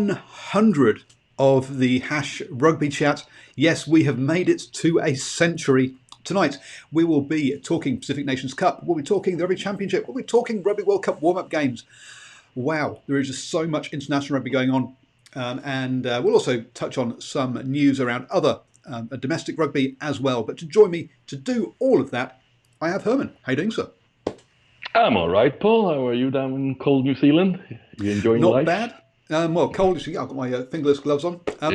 100 of the #Rugby Chat. Yes, we have made it to a century. Tonight, we will be talking Pacific Nations Cup. We'll be talking the Rugby Championship. We'll be talking Rugby World Cup warm-up games. Wow, there is just so much international rugby going on. And we'll also touch on some news around other domestic rugby as well. But to join me to do all of that, I have Herman. How are you doing, sir? I'm all right, Paul. How are you down in cold New Zealand? You enjoying life? Not bad. Well, cold. I've got my fingerless gloves on. I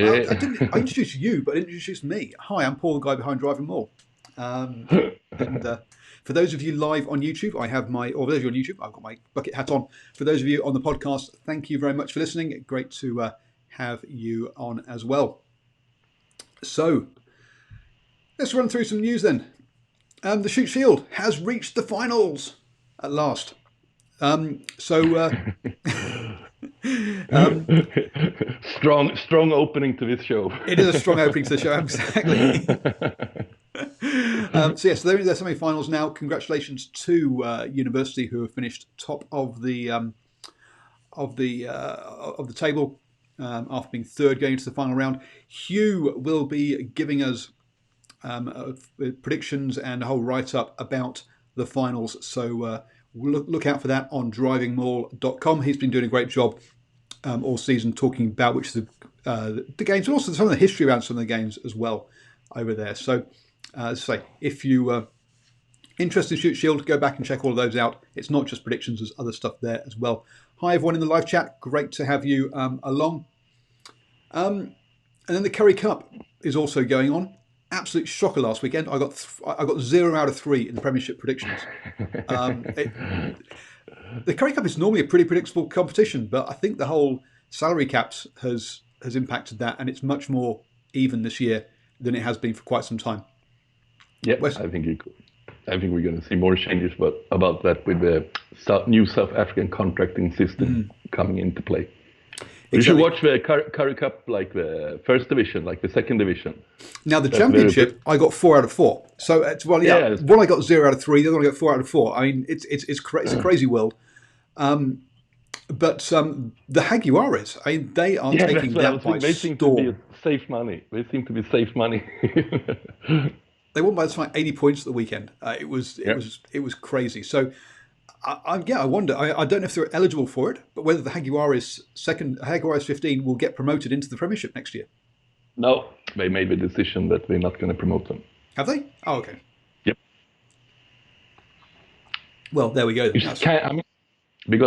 introduced you, but I didn't introduce me. Hi, I'm Paul, the guy behind DrivingMaul. And for those of you live on YouTube, or those of you on YouTube, I've got my bucket hat on. For those of you on the podcast, thank you very much for listening. Great to have you on as well. So, let's run through some news then. The Shoot Shield has reached the finals at last. Strong opening to this show. It is a strong opening to the show, exactly. So they're in their semi-finals now. Congratulations to University, who have finished top of the table after being third going into the final round. Hugh will be giving us predictions and a whole write-up about the finals. So look out for that on DrivingMaul.com. He's been doing a great job all season talking about which of the games, but also some of the history around some of the games as well over there. So, as I say, if you interested in Shoot Shield, go back and check all of those out. It's not just predictions, there's other stuff there as well. Hi, everyone in the live chat. Great to have you along. And then the Curry Cup is also going on. Absolute shocker last weekend. I got 0 out of 3 in the Premiership predictions. The Curry Cup is normally a pretty predictable competition, but I think the whole salary caps has impacted that, and it's much more even this year than it has been for quite some time. Yeah, I think we're going to see more changes, but about that with the new South African contracting system coming into play. You should watch the Curry Cup, like the first division, like the second division. Now the championship, I got 4 out of 4. So one I got 0 out of 3, the other one I got 4 out of 4. I mean, it's a crazy world. But the Jaguares, I mean, they are taking that by They seem to be safe money. They seem to be safe money. They won by the time 80 points at the weekend. It was crazy. So. I wonder. I don't know if they're eligible for it, but whether the Jaguares 15 will get promoted into the Premiership next year. No, they made the decision that they're not going to promote them. Have they? Oh, okay. Yep. Well, there we go. Because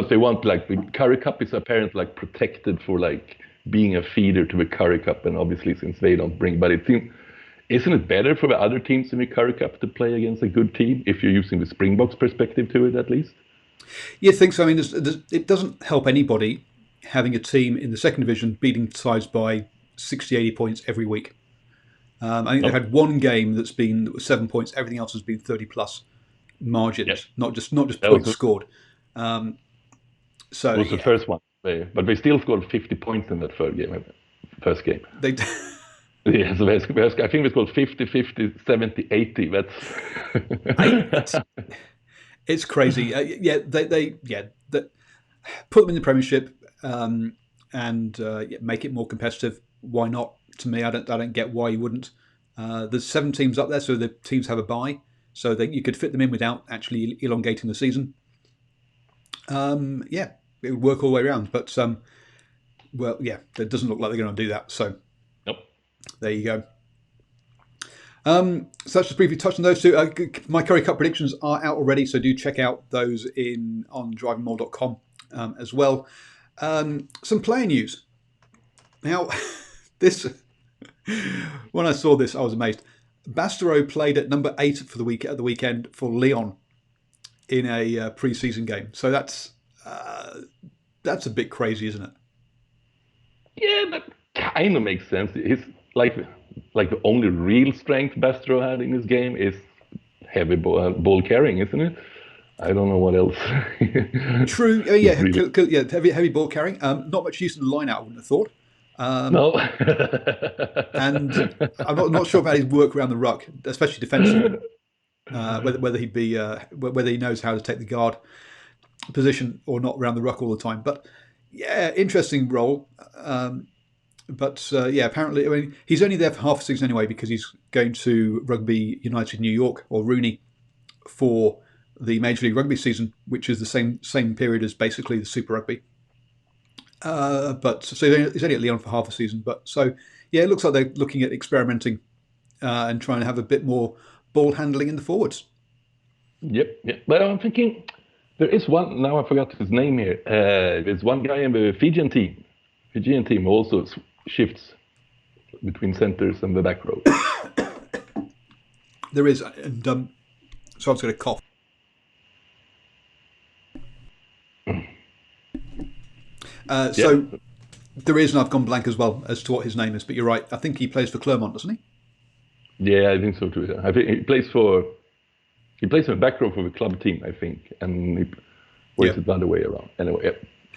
they want the Curry Cup is apparently protected for being a feeder to the Curry Cup, and obviously since they don't bring, but it seems. Isn't it better for the other teams in the Curry Cup to play against a good team if you're using the Springboks perspective to it at least? You think so? I mean, it doesn't help anybody having a team in the second division beating sides by 60, 80 points every week. I think they've had one game that was 7 points. Everything else has been 30-plus margins, not just points scored. So it was the first one, but they still scored 50 points in that first game. They. Yeah, so I think it's called 50, 50, 70, 80. It's crazy. They put them in the Premiership and make it more competitive. Why not? To me, I don't get why you wouldn't. There's 7 teams up there, so the teams have a bye, so that you could fit them in without actually elongating the season. It would work all the way around. But it doesn't look like they're going to do that. So. There you go. So let's just briefly touch on those two. My Curry Cup predictions are out already, so do check out those on DrivingMaul.com as well. Some player news. Now, when I saw this, I was amazed. Bastareaud played at number 8 at the weekend for Lyon in a pre-season game. So that's a bit crazy, isn't it? Yeah, that kind of makes sense. It's like the only real strength Bastareaud had in his game is heavy ball carrying, isn't it? I don't know what else. True. Heavy ball carrying. Not much use in the line out, I wouldn't have thought. No. And I'm not sure about his work around the ruck, especially defensively. Whether he knows how to take the guard position or not around the ruck all the time. But Yeah, interesting role. But yeah, apparently, I mean, he's only there for half a season anyway because he's going to Rugby United New York or Rooney for the Major League Rugby season, which is the same period as basically the Super Rugby. But so he's only at Lyon for half a season. But so yeah, it looks like they're looking at experimenting and trying to have a bit more ball handling in the forwards. Yep, yep. But I'm thinking there is one. Now I forgot his name here. There's one guy in the Fijian team who also shifts between centers and the back row. There is, and so I was going to cough. So there is, and I've gone blank as well as to what his name is. But you're right. I think he plays for Clermont, doesn't he? Yeah, I think so too. I think he plays in the back row for the club team, I think, or is it the other way around? Anyway, yeah.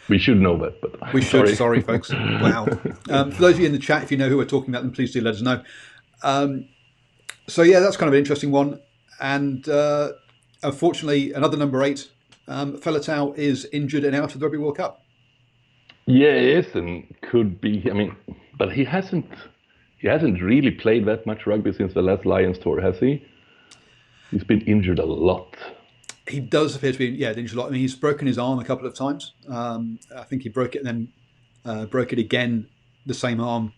We should know that, but we should. Sorry, folks. Wow. For those of you in the chat, if you know who we're talking about, then please do let us know. So yeah, that's kind of an interesting one. And unfortunately, another number 8, Faletau, is injured and out of the Rugby World Cup. Yeah, he is, and could be. I mean, but he hasn't really played that much rugby since the last Lions tour, has he? He's been injured a lot. He does appear to be, injured a lot. I mean, he's broken his arm a couple of times. I think he broke it and then broke it again, the same arm,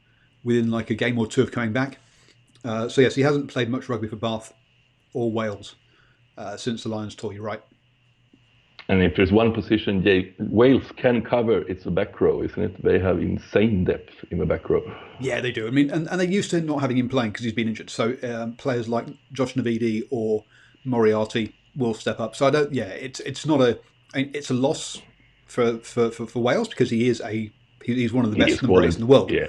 within like a game or two of coming back. So yes, he hasn't played much rugby for Bath or Wales since the Lions tour. You're right. And if there's one position Wales can cover, it's the back row, isn't it? They have insane depth in the back row. Yeah, they do. I mean, and they're used to not having him playing because he's been injured. So players like Josh Navidi or Moriarty will step up. So I don't. Yeah, it's not a. It's a loss for Wales because he's one of the best number 8s in the world. Yeah.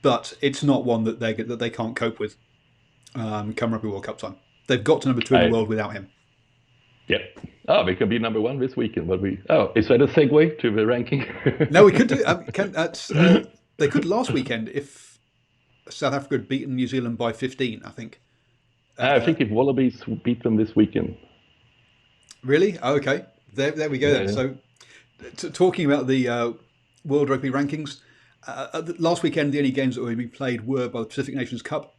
But it's not one that they can't cope with. Come Rugby World Cup time, they've got to number 2 in the world without him. Yep. Oh, we can be number 1 this weekend, but is that a segue to the ranking? No, we could do. They could last weekend if South Africa had beaten New Zealand by 15. I think. I think if Wallabies beat them this weekend. Really? Oh, okay. There we go then. So, talking about the World Rugby rankings, last weekend the only games that we played were by the Pacific Nations Cup.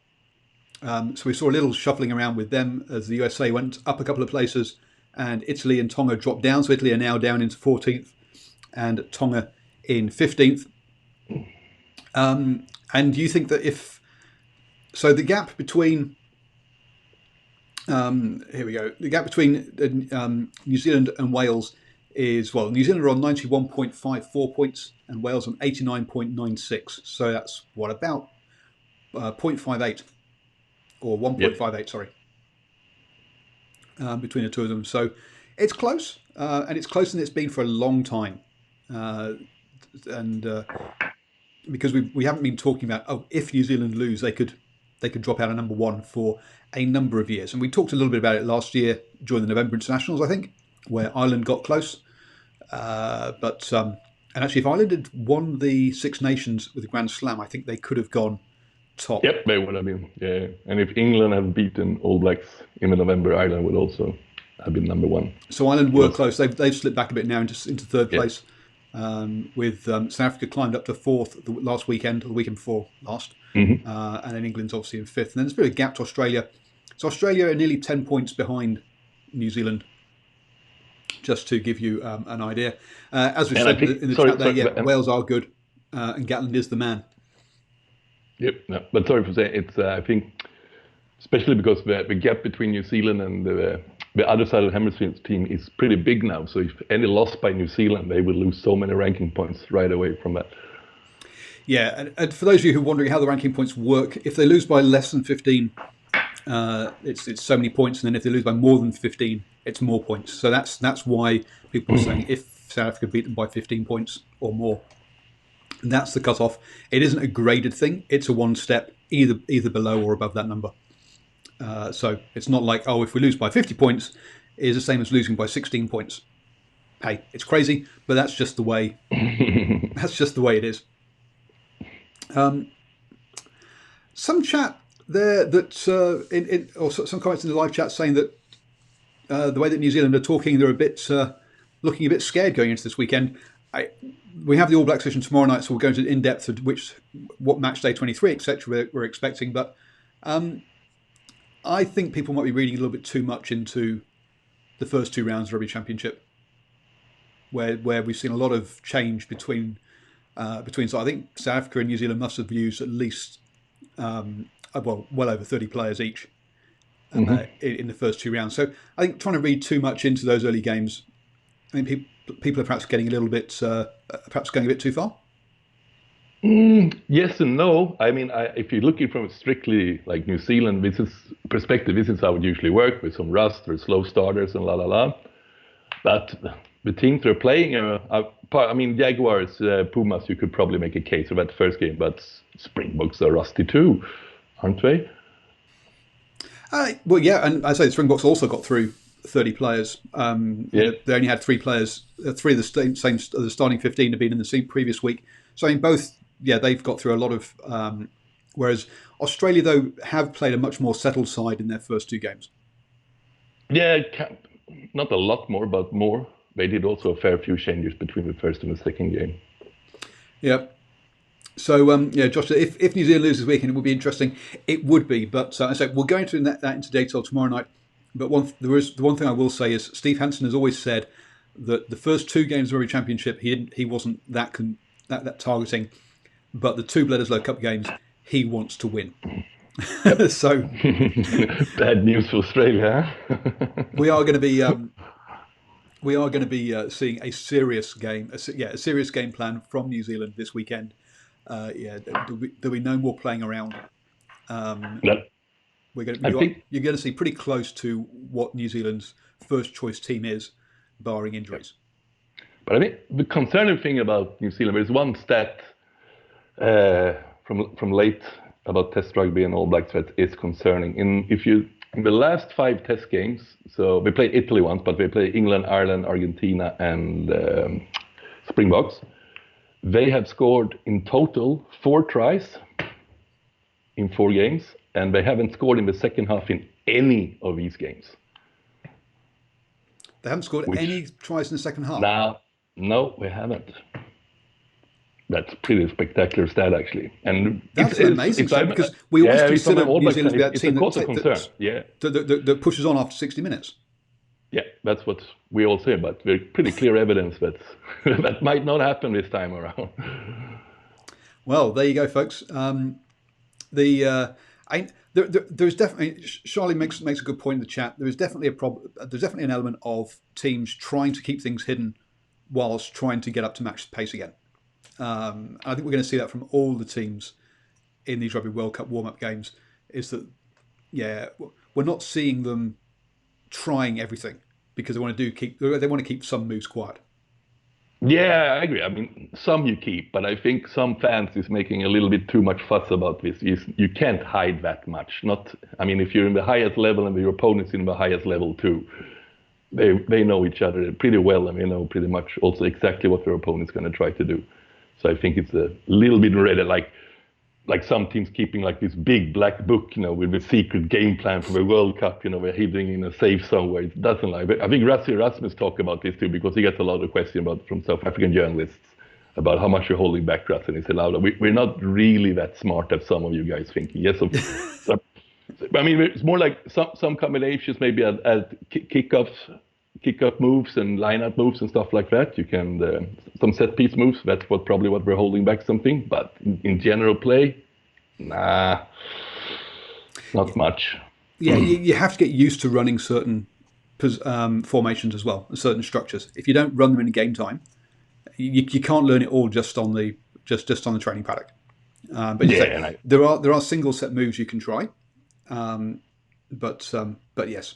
So we saw a little shuffling around with them as the USA went up a couple of places, and Italy and Tonga dropped down. So Italy are now down into 14th, and Tonga in 15th. And you think that the gap between the gap between New Zealand and Wales is, well, New Zealand are on 91.54 points and Wales on 89.96. So that's about 0.58 or 1.58, sorry, between the two of them. So it's close, and it's closer than it's been for a long time. Because we haven't been talking about, if New Zealand lose, they could drop out of number 1 for a number of years. And we talked a little bit about it last year during the November internationals, I think, where Ireland got close. And actually, if Ireland had won the Six Nations with a Grand Slam, I think they could have gone top. Yep, they would have been. Yeah, and if England had beaten All Blacks in the November, Ireland would also have been number 1. So Ireland were close. They've slipped back a bit now into third place. With South Africa climbed up to 4th the last weekend, or the weekend before last. Mm-hmm. And then England's obviously in 5th. And then there's a bit of a gap to Australia. So Australia are nearly 10 points behind New Zealand, just to give you an idea. As we said in the chat there, Wales are good, and Gatland is the man. Yep, no, but sorry for saying it's. I think, especially because the gap between New Zealand and the other side of the hemisphere team is pretty big now. So if any loss by New Zealand, they will lose so many ranking points right away from that. Yeah, and for those of you who are wondering how the ranking points work, if they lose by less than 15, it's so many points, and then if they lose by more than 15, it's more points. So that's why people are saying if South Africa beat them by 15 points or more, that's the cutoff. It isn't a graded thing; it's a one step, either below or above that number. So it's not like, if we lose by 50 points, it's the same as losing by 16 points. Hey, it's crazy, but that's just the way. That's just the way it is. Some chat there that or some comments in the live chat saying that the way that New Zealand are talking, they're a bit looking a bit scared going into this weekend. we have the All Blacks session tomorrow night, so we'll go into in depth of what match day 23, etc. We're expecting. But I think people might be reading a little bit too much into the first 2 rounds of Rugby Championship, where we've seen a lot of change between. So I think South Africa and New Zealand must have used at least well over 30 players each in the first 2 rounds. So I think trying to read too much into those early games, I mean, people are perhaps getting a little bit, perhaps going a bit too far. Yes and no. I mean, if you're looking from a strictly like New Zealand perspective, this is how it usually works with some rust or slow starters and But the teams they're playing, I mean, Jaguars, Pumas, you could probably make a case for that first game, but Springboks are rusty too, aren't they? Well, yeah, and I say the Springboks also got through 30 players. They only had 3 players, 3 of the starting 15 had been in the previous week. So I mean, both, they've got through a lot of. Whereas Australia, though, have played a much more settled side in their first 2 games. Yeah, not a lot more, but more. They did also a fair few changes between the first and the second game. Yeah. So, Josh, if New Zealand loses this weekend, it would be interesting. It would be, but I say we'll go into that into detail tomorrow night. But the one thing I will say is Steve Hansen has always said that the first 2 games of the Rugby Championship he wasn't that targeting, but the 2 Bledisloe Cup games he wants to win. So bad news for Australia. we are going to be seeing a serious game, a serious game plan from New Zealand this weekend. There'll be no more playing around. You're going to see pretty close to what New Zealand's first choice team is, barring injuries. But I think the concerning thing about New Zealand, there's one stat from late about Test rugby and All Blacks that is concerning. In the last 5 Test games, so we played Italy once, but we played England, Ireland, Argentina, and Springboks. They have scored in total 4 tries in 4 games, and they haven't scored in the second half in any of these games. They haven't scored any tries in the second half? No, we haven't. That's pretty spectacular stat, actually. And that's an amazing stat, because we always consider New Zealand to be that team that pushes on after 60 minutes. Yeah, that's what we all say, but there's pretty clear evidence that that might not happen this time around. Well, there you go, folks. There's definitely, Charlie makes a good point in the chat. There is definitely a problem. There's definitely an element of teams trying to keep things hidden whilst trying to get up to match pace again. I think we're going to see that from all the teams in these Rugby World Cup warm-up games. Is that we're not seeing them trying everything because they want to keep some moves quiet. Yeah, I agree. I mean, some you keep, but I think some fans is making a little bit too much fuss about this. You can't hide that much. If you're in the highest level and your opponent's in the highest level too, they know each other pretty well, and they know pretty much also exactly what their opponent's going to try to do. So I think it's a little bit already like some teams keeping like this big black book, with a secret game plan for the World Cup, they're hidden in a safe somewhere. It doesn't like. I think Rassi Rasmus talked about this too, because he gets a lot of questions from South African journalists about how much you're holding back, Rassi. And he said, we're not really that smart as some of you guys think. Yes, it's more like some combinations, maybe at kickoff moves and line-up moves and stuff like that. You can some set-piece moves. That's probably what we're holding back something. But in general play, not much. Yeah, you have to get used to running certain formations as well, certain structures. If you don't run them in game time, you can't learn it all just on the training paddock. There are single set moves you can try, but yes.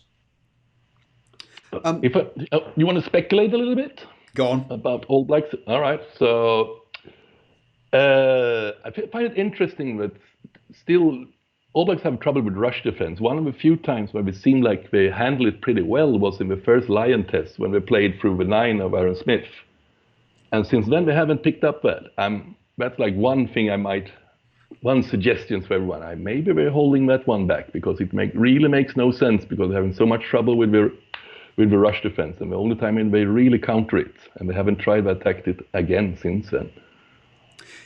You want to speculate a little bit? Go on. About All Blacks? All right. So I find it interesting that still All Blacks have trouble with rush defense. One of the few times where it seemed like they handled it pretty well was in the first Lion test when they played through the 9 of Aaron Smith. And since then, they haven't picked up that. That's like one suggestion for everyone. Maybe we're holding that one back because it really makes no sense, because they're having so much trouble with their with the rush defense, and the only time they really counter it, and they haven't tried that tactic again since then.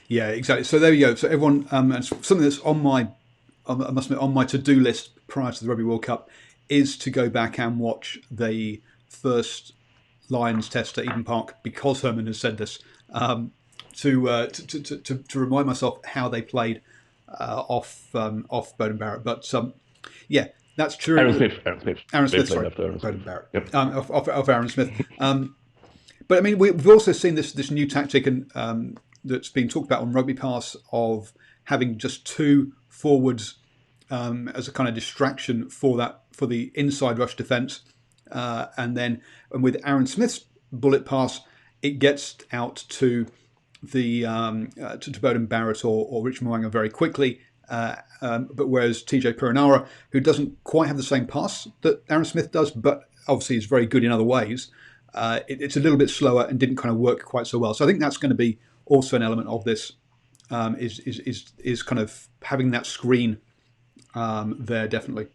Yeah, exactly. So there you go. So everyone, and something that's on my, I must admit, on my to-do list prior to the Rugby World Cup is to go back and watch the first Lions test at Eden Park, because Herman has said this, to remind myself how they played off Bowden Barrett. But yeah, that's true. Aaron Smith. Sorry, Bowden Barrett. Yep. Off Aaron Smith. But I mean, we've also seen this new tactic and that's been talked about on Rugby Pass of having just two forwards as a kind of distraction for the inside rush defence, and with Aaron Smith's bullet pass, it gets out to the to Bowden Barrett or Rich Mo'unga very quickly. But whereas TJ Perenara, who doesn't quite have the same pass that Aaron Smith does, but obviously is very good in other ways, it's a little bit slower and didn't kind of work quite so well. So I think that's going to be also an element of this, is kind of having that screen there, definitely.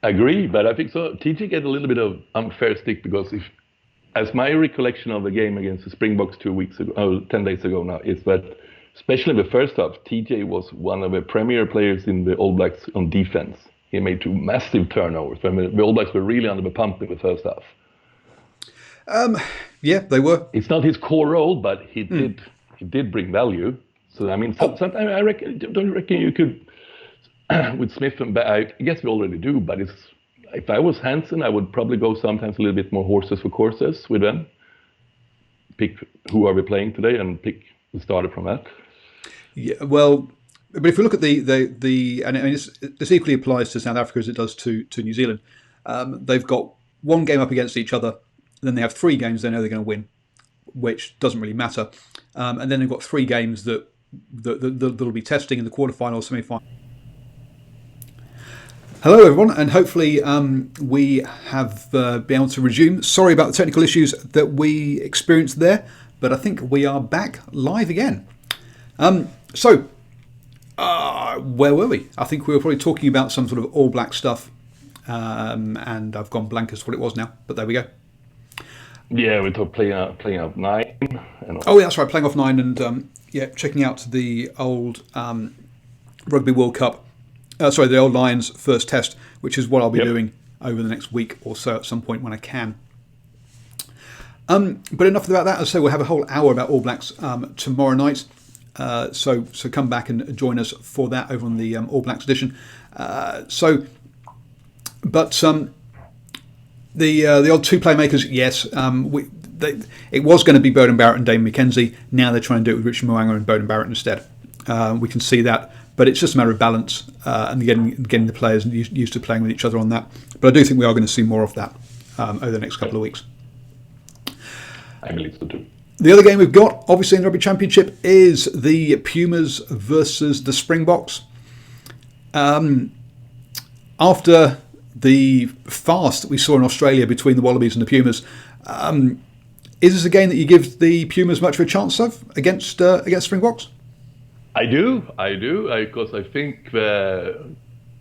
I agree, but I think so. TJ get a little bit of unfair stick because as my recollection of the game against the Springboks 10 days ago now, is that especially in the first half, TJ was one of the premier players in the All Blacks on defense. He made two massive turnovers. I mean, the All Blacks were really under the pump in the first half. Yeah, they were. It's not his core role, but he did bring value. So I mean, sometimes I don't reckon you could with Smith and I guess we already do. But if I was Hansen, I would probably go sometimes a little bit more horses for courses with them. Pick who are we playing today and pick the starter from that. Yeah, well, but if we look at the and I mean, this equally applies to South Africa as it does to New Zealand. They've got one game up against each other. Then they have 3 games they know they're going to win, which doesn't really matter. And then they've got 3 games that'll be testing in the quarterfinal, semi-final. Hello, everyone, and hopefully we have been able to resume. Sorry about the technical issues that we experienced there, but I think we are back live again. So, where were we? I think we were probably talking about some sort of All Black stuff, and I've gone blank as to what it was now, but there we go. Yeah, we talked playing out 9. Oh, yeah, that's right, playing off 9 and checking out the old Rugby World Cup. The old Lions first test, which is what I'll be doing over the next week or so at some point when I can. But enough about that. As I say, we'll have a whole hour about All Blacks tomorrow night. So come back and join us for that over on the All Blacks edition. The old 2 playmakers, yes. It was going to be Bowden Barrett and Dane McKenzie. Now they're trying to do it with Richard Mo'unga and Bowden Barrett instead. We can see that. But it's just a matter of balance and getting the players used to playing with each other on that. But I do think we are going to see more of that over the next couple of weeks. I believe so too. The other game we've got, obviously in the Rugby Championship, is the Pumas versus the Springboks. After the farce that we saw in Australia between the Wallabies and the Pumas, is this a game that you give the Pumas much of a chance of against Springboks? I do, because I think their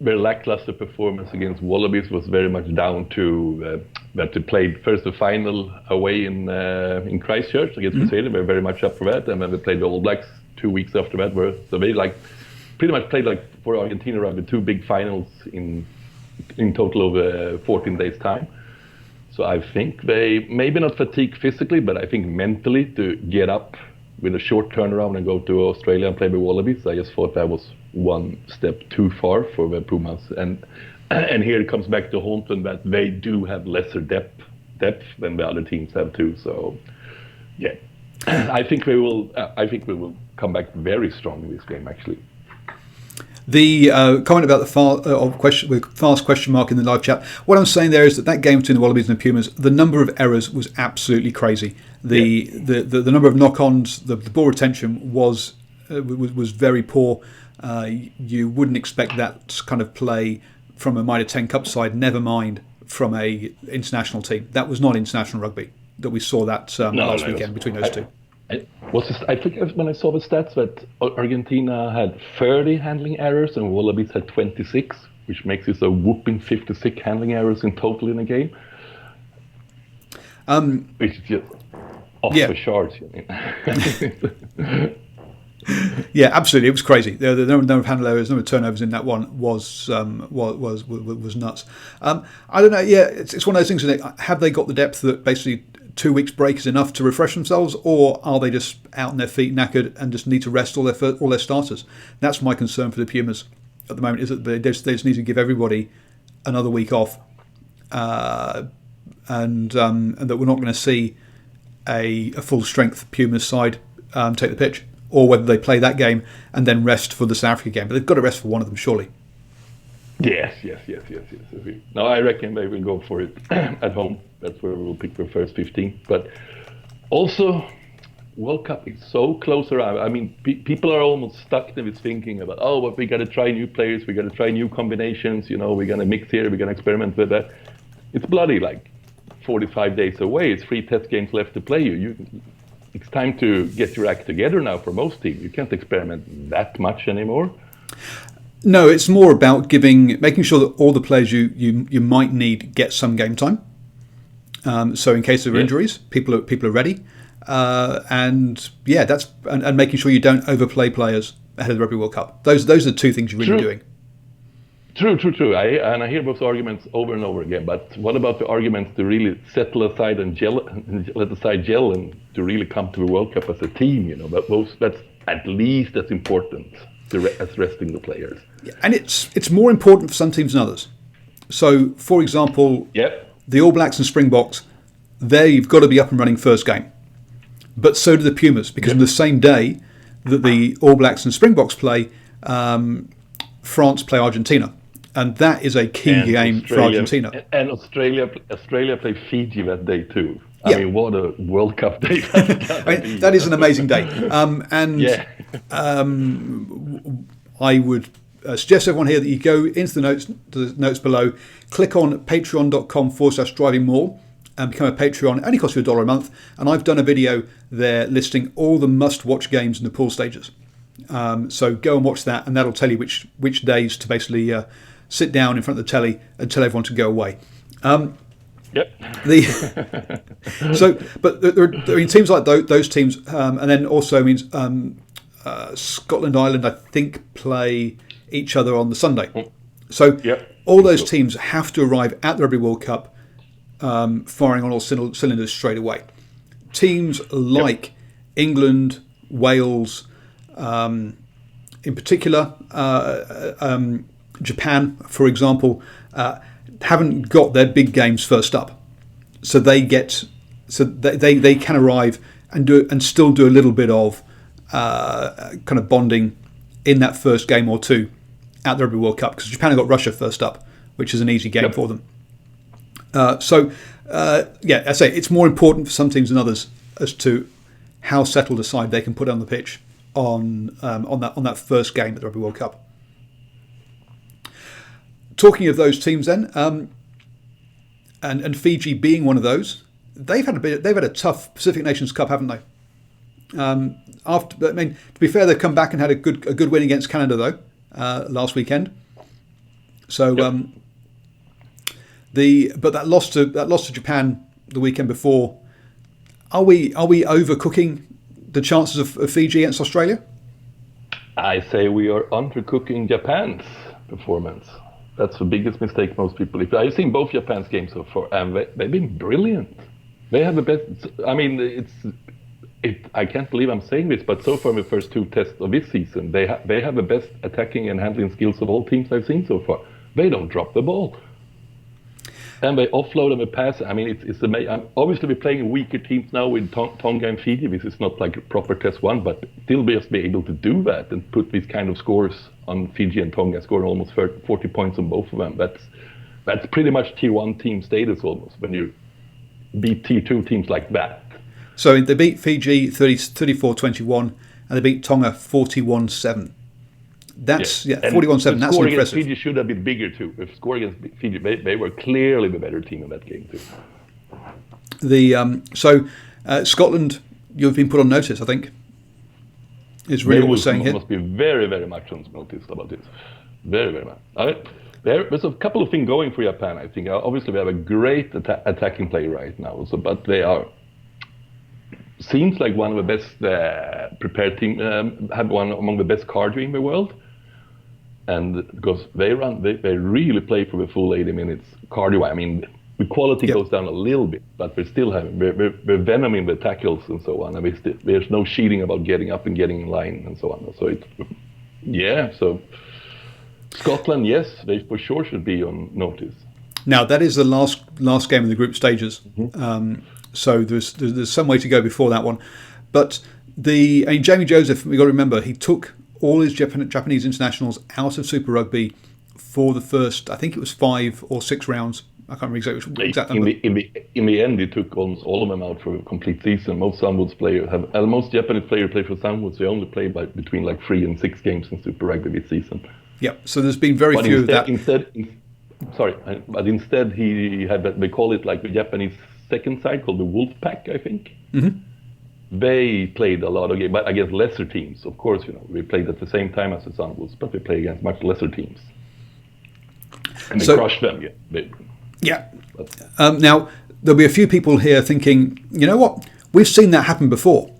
lackluster performance against Wallabies was very much down to that they played first the final away in Christchurch against Crusader. They were very much up for that, and then they played the All Blacks 2 weeks after that. So they pretty much played for Argentina Rugby 2 big finals in total over 14 days time. So I think they maybe not fatigued physically, but I think mentally to get up with a short turnaround and go to Australia and play with Wallabies. I just thought that was one step too far for the Pumas. And here it comes back to haunt them that they do have lesser depth than the other teams have too. So yeah, I think we will come back very strong in this game actually. The comment about the fast question mark in the live chat. What I'm saying there is that game between the Wallabies and the Pumas, the number of errors was absolutely crazy. The number of knock-ons, the ball retention was very poor. You wouldn't expect that kind of play from a Mitre 10 Cup side. Never mind from a international team. That was not international rugby that we saw that last weekend between those two. I think when I saw the stats that Argentina had 30 handling errors and Wallabies had 26, which makes it a whooping 56 handling errors in total in a game. Which is just off the charts. Yeah, absolutely. It was crazy. The number of handle errors, number of turnovers in that one was nuts. I don't know. Yeah, it's one of those things. Isn't it? Have they got the depth that basically 2 weeks break is enough to refresh themselves, or are they just out on their feet, knackered, and just need to rest all their starters? That's my concern for the Pumas at the moment. Is that they just need to give everybody another week off, and that we're not going to see a full strength Pumas side take the pitch. Or whether they play that game and then rest for the South Africa game. But they've got to rest for one of them, surely. Yes. No, I reckon they will go for it at home. That's where we'll pick the first 15. But also, World Cup is so close around. I mean, people are almost stuck with thinking about, but we got to try new players, we got to try new combinations, we're going to mix here, we're going to experiment with that. It's bloody like 45 days away. It's 3 test games left to play. It's time to get your act together now for most teams. You can't experiment that much anymore. No, it's more about making sure that all the players you might need get some game time. So in case of injuries, people are ready, and making sure you don't overplay players ahead of the Rugby World Cup. Those are the two things you're really doing. True. I hear those arguments over and over again. But what about the arguments to really settle aside and let aside gel and to really come to the World Cup as a team? That's at least as important as resting the players. And it's more important for some teams than others. So, for example, the All Blacks and Springboks, they've got to be up and running first game. But so do the Pumas, because on the same day that the All Blacks and Springboks play, France play Argentina. And that is a key game for Argentina. And Australia play Fiji that day too. I mean, what a World Cup day that is an amazing day. I would suggest everyone here that you go into the notes below, click on patreon.com/DrivingMaul and become a Patreon. It only costs you $1 a month. And I've done a video there listing all the must-watch games in the pool stages. So go and watch that, and that'll tell you which days to basically sit down in front of the telly and tell everyone to go away. But teams like those teams, and then also means Scotland, Ireland, I think play each other on the Sunday. So all those teams have to arrive at the Rugby World Cup firing on all cylinders straight away. Teams like England, Wales, in particular, Japan, for example, haven't got their big games first up, so they can arrive and still do a little bit of kind of bonding in that first game or two at the Rugby World Cup, because Japan have got Russia first up, which is an easy game for them. I say it's more important for some teams than others as to how settled a side they can put on the pitch on that first game at the Rugby World Cup. Talking of those teams, then, and Fiji being one of those, they've had a tough Pacific Nations Cup, haven't they? To be fair, they've come back and had a good win against Canada though last weekend. So, but that loss to Japan the weekend before, are we overcooking the chances of Fiji against Australia? I say we are undercooking Japan's performance. That's the biggest mistake most people. I've seen both Japan's games so far, and they've been brilliant. They have the best. I mean, I can't believe I'm saying this, but so far in the first 2 tests of this season, they have the best attacking and handling skills of all teams I've seen so far. They don't drop the ball. And they offload and they pass. I mean, it's amazing. Obviously, we're playing weaker teams now with Tonga and Fiji. This is not like a proper test one, but still just be able to do that and put these kind of scores on Fiji and Tonga, scoring almost 40 points on both of them. That's pretty much tier 1 team status almost when you beat tier 2 teams like that. So they beat Fiji 34-21 and they beat Tonga 41-7. That's 41-7. That's score impressive. Fiji should have been bigger too. If score against Fiji, they were clearly the better team in that game too. Scotland, you've been put on notice, I think, is really what we're saying here. Must be very, very much on notice about this. Very, very much. there's a couple of things going for Japan. I think obviously we have a great attacking play right now, also, but they are seems like one of the best prepared team. Have one among the best cardio in the world, and because they really play for the full 80 minutes cardio. I mean, the quality goes down a little bit, but we're still having we're venom in the tackles and so on. I mean, there's no cheating about getting up and getting in line and so on. So so. Scotland, yes, they for sure should be on notice. Now that is the last game in the group stages, so there's some way to go before that one. But Jamie Joseph, we got to remember, he took all his Japanese internationals out of Super Rugby for the first, I think it was 5 or 6 rounds. I can't remember exactly. In the end, he took almost all of them out for a complete season. Most Sunwoods players most Japanese players play for Sunwoods. They only play between like 3 and 6 games in Super Rugby this season. Yeah, so there's been very few of that. But instead he had that, they call it like the Japanese second side called the Wolf Pack, I think. Mm-hmm. They played a lot of games, but against lesser teams. Of course, we played at the same time as the Sunwolves, but we play against much lesser teams. And they crushed them, Now, there'll be a few people here thinking, you know what, we've seen that happen before,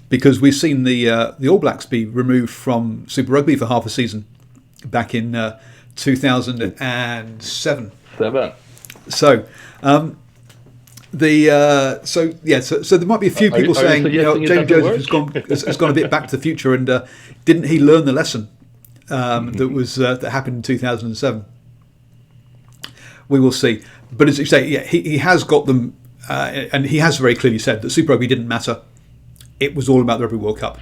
because we've seen the All Blacks be removed from Super Rugby for half a season back in 2007. So, so there might be a few people saying, Jamie Joseph has gone a bit back to the future, and didn't he learn the lesson that happened in 2007? We will see. But as you say, he has got them, and he has very clearly said that Super Rugby didn't matter. It was all about the Rugby World Cup,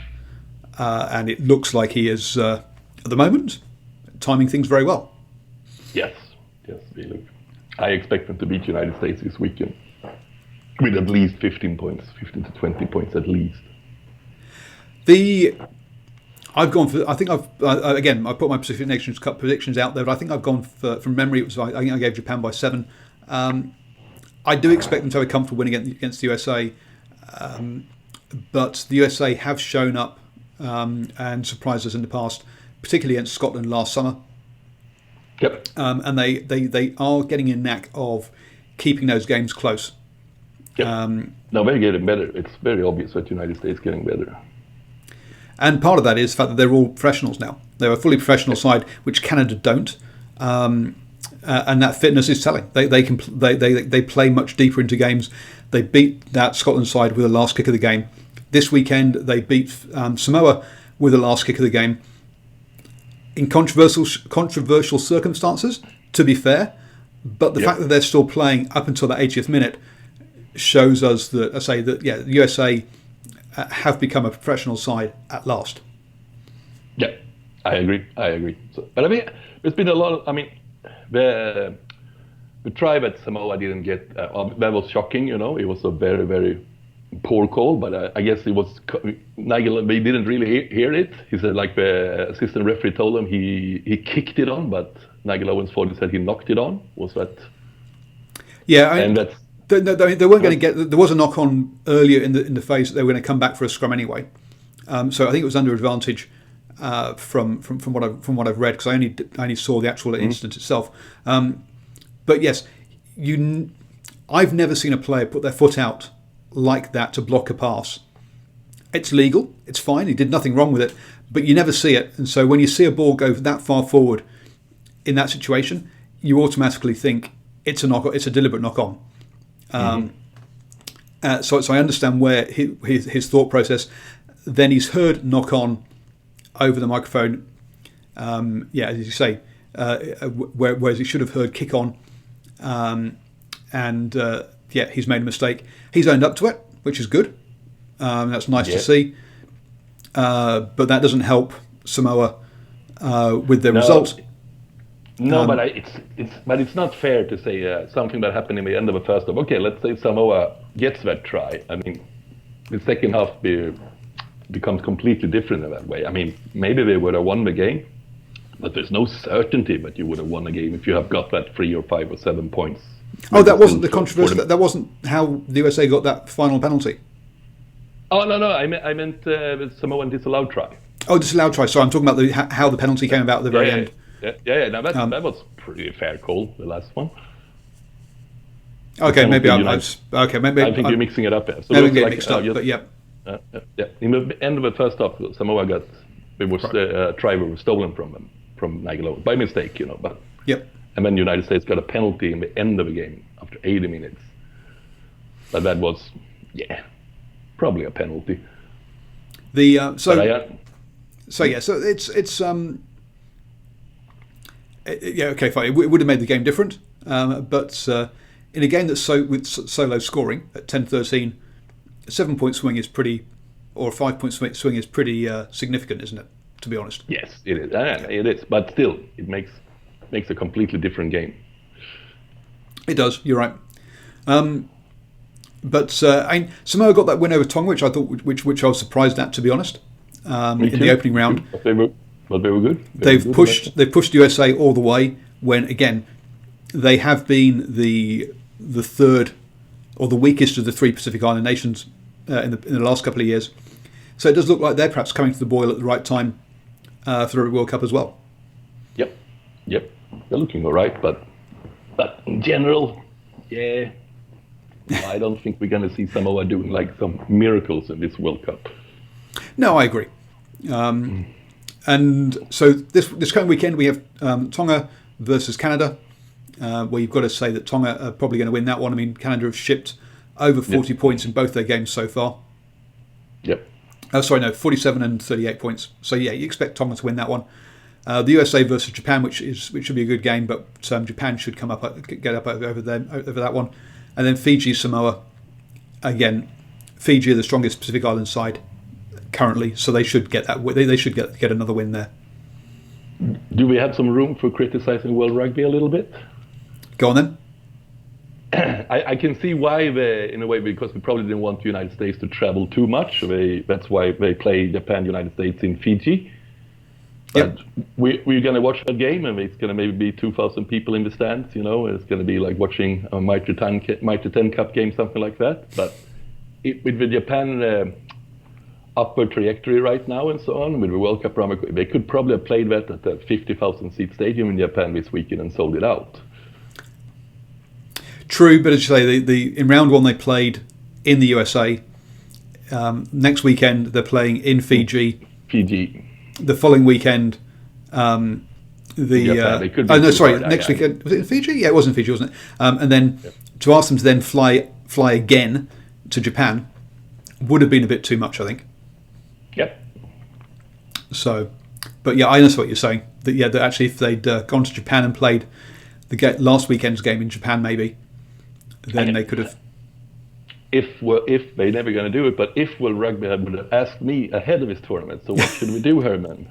and it looks like he is at the moment timing things very well. Yes, really. I expect them to beat the United States this weekend with at least 15 to 20 points at least. I've gone for. I think I put my Pacific Nations Cup predictions out there, but I think I've gone for, from memory. I think I gave Japan by 7. I do expect them to have a comfortable win against the USA, but the USA have shown up and surprised us in the past, particularly against Scotland last summer. Yep. And they are getting a knack of keeping those games close. Yep. No, they're getting better. It's very obvious that the United States is getting better. And part of that is the fact that they're all professionals now. They're a fully professional side, which Canada don't. And that fitness is telling. They play much deeper into games. They beat that Scotland side with the last kick of the game. This weekend they beat Samoa with the last kick of the game. In controversial circumstances, to be fair, but the fact that they're still playing up until that 80th minute shows us that the USA have become a professional side at last. Yeah, I agree. So, but I mean, there's been a lot of. I mean, the try that Samoa didn't get that was shocking. It was a very, very poor call, but I guess it was Nigel. They didn't really hear it. He said, like the assistant referee told him, he kicked it on, but Nigel Owens-Ford said he knocked it on. Was that? Yeah, and that's. They weren't going to get. There was a knock on earlier in the phase that they were going to come back for a scrum anyway. So I think it was under advantage from what I've read, because I only saw the actual incident itself. But yes, I've never seen a player put their foot out like that to block a pass. It's legal. It's fine. He did nothing wrong with it, but you never see it. And so when you see a ball go that far forward in that situation, you automatically think it's a knock. It's a deliberate knock on. So I understand where his thought process. Then he's heard knock on over the microphone. As you say, whereas he should have heard kick on. He's made a mistake. He's owned up to it, which is good. That's nice to see. But that doesn't help Samoa with their results. No, but it's not fair to say something that happened in the end of the first half. Okay, let's say Samoa gets that try. I mean, the second half becomes completely different in that way. I mean, maybe they would have won the game, but there's no certainty that you would have won the game if you have got that 3 or 5 or 7 points. Oh, that wasn't the controversy. That wasn't how the USA got that final penalty. Oh no! I meant the Samoan disallowed try. Oh, disallowed try. Sorry, I'm talking about how the penalty came about at the very end. No, that was pretty fair call. The last one. Okay, maybe I think you're mixing it up there. So maybe get mixed up, but yeah. In the end of the first half, Samoa try was stolen from them, from Nagalo by mistake, But and then the United States got a penalty in the end of the game after 80 minutes. But that was, probably a penalty. So it's okay, fine. It would have made the game different, but in a game that's with so low scoring at 10-13, a 7-point swing is pretty, or a 5-point swing is pretty significant, isn't it? To be honest. Yes, it is. It is, but still, it makes a completely different game. It does. You're right. But Samoa got that win over Tonga, which I thought, which I was surprised at, to be honest. In the opening round, but they were good. They've pushed USA all the way. When again, they have been the third or the weakest of the three Pacific Island nations in the last couple of years. So it does look like they're perhaps coming to the boil at the right time for the World Cup as well. Yep. They're looking all right, but in general, I don't think we're going to see Samoa doing like some miracles in this World Cup. No, I agree. And so this coming weekend we have Tonga versus Canada, where you've got to say that Tonga are probably going to win that one. I mean, Canada have shipped over 40 points in both their games so far. 47 and 38 points. So you expect Tonga to win that one. The USA versus Japan, which should be a good game, but Japan should get up over that one. And then Fiji, Samoa. Again, Fiji are the strongest Pacific Island side currently, so they should get that. They should get another win there. Do we have some room for criticizing World Rugby a little bit? Go on then. I can see why in a way, because we probably didn't want the United States to travel too much. That's why they play Japan, United States in Fiji. But we're going to watch that game, and it's going to maybe be 2,000 people in the stands. It's going to be like watching a Mitre 10 Cup game, something like that. But with the Japan upward trajectory right now and so on, with the World Cup run, they could probably have played that at a 50,000 seat stadium in Japan this weekend and sold it out. True, but as you say, in round one they played in the USA. Next weekend they're playing in Fiji. The following weekend, next weekend was it in Fiji? Yeah, it was in Fiji, wasn't it? And then to ask them to then fly again to Japan would have been a bit too much, I think. Yep. So, but I understand what you're saying. That actually, if they'd gone to Japan and played the last weekend's game in Japan, maybe then they could have. If they're never going to do it, but if World Rugby would have asked me ahead of this tournament, so what should we do, Herman?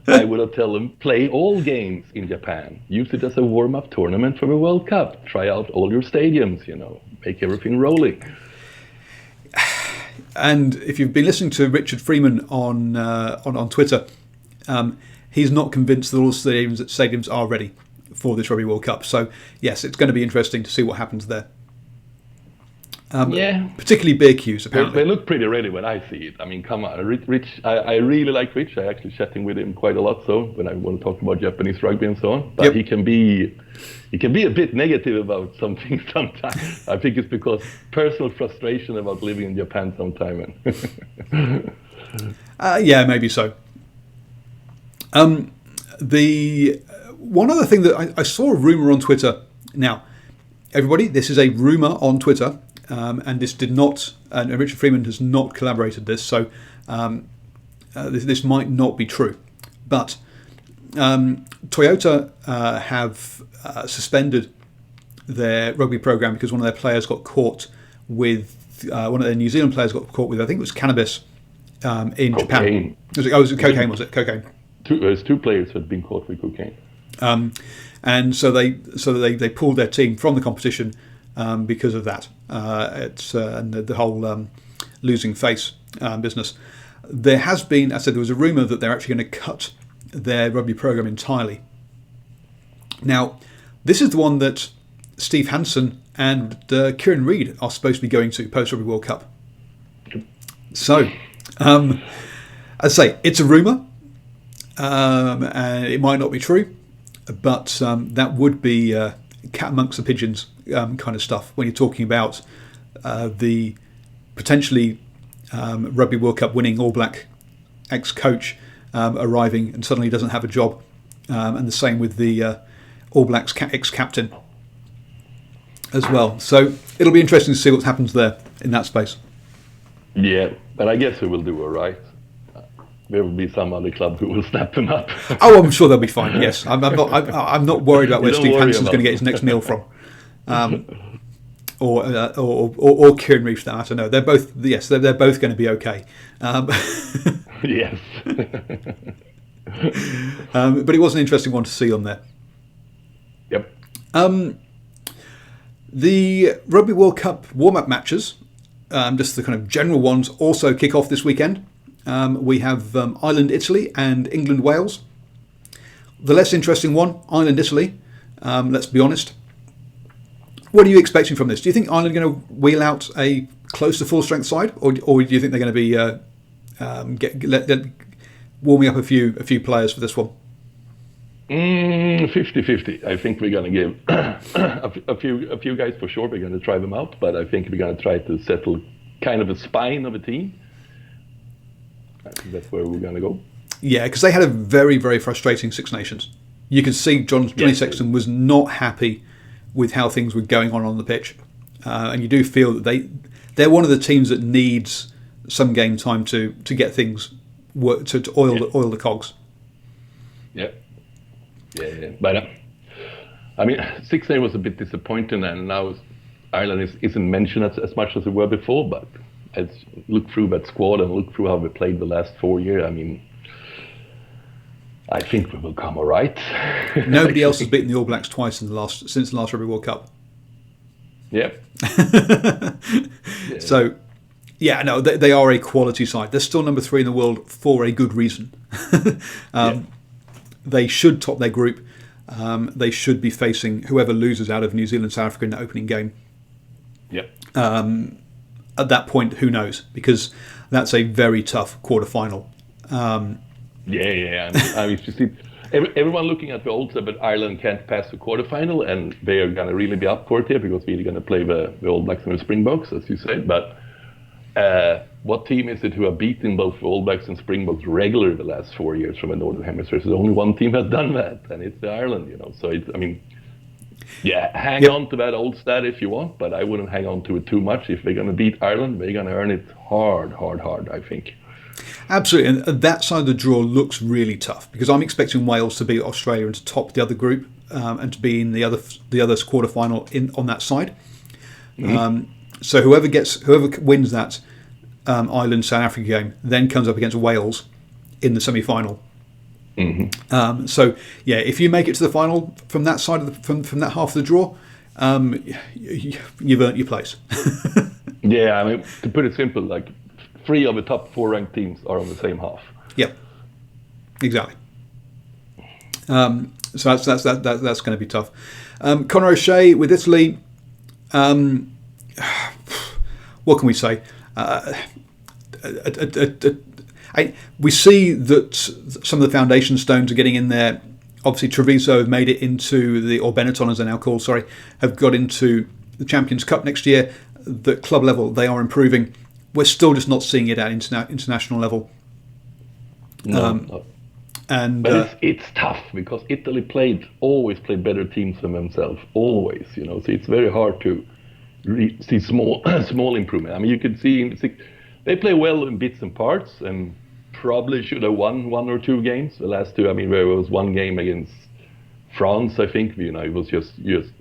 I would have told them, play all games in Japan. Use it as a warm-up tournament for the World Cup. Try out all your stadiums, make everything rolling. And if you've been listening to Richard Freeman on Twitter, he's not convinced that all stadiums are ready for this Rugby World Cup. So yes, it's going to be interesting to see what happens there. Particularly beer queues, apparently. They look pretty ready when I see it. I mean, come on. Rich, I really like Rich. I actually chatting with him quite a lot, so when I want to talk about Japanese rugby and so on. But he can be a bit negative about something sometimes. I think it's because personal frustration about living in Japan sometime. Maybe so. The one other thing that I saw a rumor on Twitter. Now, everybody, this is a rumor on Twitter. And this did not, and Richard Freeman has not collaborated this, so this might not be true. But Toyota have suspended their rugby program because one of their players got caught with, one of their New Zealand players got caught with, I think it was cannabis in Japan. Was it cocaine? Was it cocaine? There's two players who had been caught with cocaine. And so they pulled their team from the competition. Because of that, it's and the whole losing face business. There has been, I said, there was a rumor that they're actually going to cut their rugby program entirely. Now, this is the one that Steve Hansen and Kieran Reid are supposed to be going to post Rugby World Cup. So, I say it's a rumor, and it might not be true. but that would be cat amongst the pigeons kind of stuff when you're talking about the potentially Rugby World Cup winning All Black ex-coach arriving and suddenly doesn't have a job, and the same with the All Blacks ex-captain as well. So it'll be interesting to see what happens there in that space. Yeah, but I guess we will do all right. There will be some other club who will snap them up. Oh, I'm sure they'll be fine. Yes, I'm not worried about where Steve Hansen's going to get his next meal from, or Kieran Reef. That I don't know. They're both they're both going to be okay. Yes. But it was an interesting one to see on there. Yep. The Rugby World Cup warm-up matches, just the kind of general ones, also kick off this weekend. We have Ireland, Italy, and England, Wales. The less interesting one, Ireland, Italy. Let's be honest. What are you expecting from this? Do you think Ireland are going to wheel out a close to full strength side, or do you think they're going to be warming up a few players for this one? 50-50. I think we're going to give a few guys for sure. We're going to try them out, but I think we're going to try to settle kind of a spine of a team. I think that's where we're going to go. Yeah, because they had a very, very frustrating Six Nations. You could see Johnny Sexton was not happy with how things were going on the pitch, and you do feel that they're one of the teams that needs some game time to get things to oil the cogs. Yeah. But I mean, Six Nations was a bit disappointing, and now Ireland isn't mentioned as much as it were before. But as look through that squad and look through how we played the last 4 years, I mean, I think we will come all right. Nobody else has beaten the All Blacks twice since the last Rugby World Cup. Yep. So, yeah, no, they are a quality side. They're still number 3 in the world for a good reason. They should top their group. They should be facing whoever loses out of New Zealand, South Africa in the opening game. Yep. At that point, who knows? Because that's a very tough quarterfinal. Yeah. I mean, you see, everyone looking at the odds, but Ireland can't pass the quarterfinal, and they are going to really be up for it here because we're going to play the All Blacks and the Springboks, as you said. But what team is it who have beaten both the All Blacks and Springboks regularly the last 4 years from the Northern Hemisphere? So there's only one team that's done that, and it's the Ireland. So hang on to that old stat if you want, but I wouldn't hang on to it too much. If they're going to beat Ireland, they're going to earn it hard, I think. Absolutely, and that side of the draw looks really tough because I'm expecting Wales to beat Australia and to top the other group and to be in the other quarterfinal on that side. Mm-hmm. So whoever wins that Ireland South Africa game then comes up against Wales in the semi-final. Mm-hmm. So yeah, if you make it to the final from that side of from that half of the draw, you've earned your place. Yeah, I mean, to put it simple, like 3 of the top 4 ranked teams are on the same half. Yep, exactly. So that's going to be tough. Conor O'Shea with Italy. What can we say? We see that some of the foundation stones are getting in there. Obviously, Treviso have made it into or Benetton as they're now called, have got into the Champions Cup next year. The club level, they are improving. We're still just not seeing it at international level. No. But it's tough because Italy always played better teams than themselves, always. So it's very hard to see small improvement. I mean, you could see they play well in bits and parts, and probably should have won 1 or 2 games. The last 2, I mean, there was one game against France, I think. It was just